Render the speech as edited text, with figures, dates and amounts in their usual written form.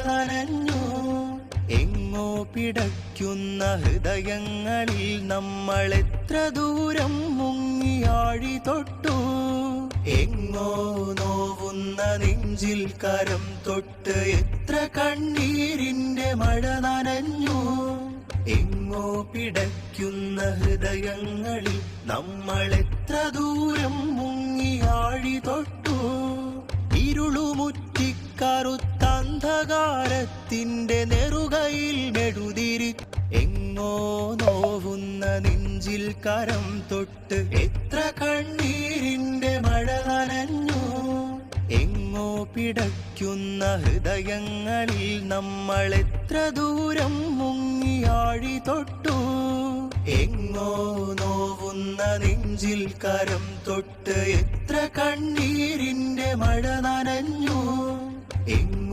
നനഞ്ഞു. എങ്ങോ പിടയ്ക്കുന്ന ഹൃദയങ്ങളിൽ നമ്മൾ എത്ര ദൂരം മുങ്ങിയാഴി തൊട്ടു. എങ്ങോ നോവുന്ന നെഞ്ചിൽ കരം തൊട്ട് എത്ര കണ്ണീരിന്റെ മഴ നനഞ്ഞു. എങ്ങോ പിടയ്ക്കുന്ന ഹൃദയങ്ങളിൽ നമ്മൾ എത്ര ദൂരം മുങ്ങിയാഴി തൊട്ടു. ഇരുളുമുറ്റിക്കറുത്ത അന്ധകാരത്തിന്റെ നെറുകയിൽ മെഴുതിരി. എങ്ങോ നോവുന്ന നെഞ്ചിൽ കരം തൊട്ട് എത്ര കണ്ണീരിന്റെ മഴ നനഞ്ഞു. എങ്ങോ പിടയ്ക്കുന്ന ഹൃദയങ്ങളിൽ നമ്മൾ എത്ര ദൂരം മുങ്ങിയാഴി തൊട്ടു. എങ്ങോ നോവുന്ന നെഞ്ചിൽ കരം തൊട്ട് എത്ര കണ്ണീരിന്റെ മഴ നനഞ്ഞു. എങ്ങോ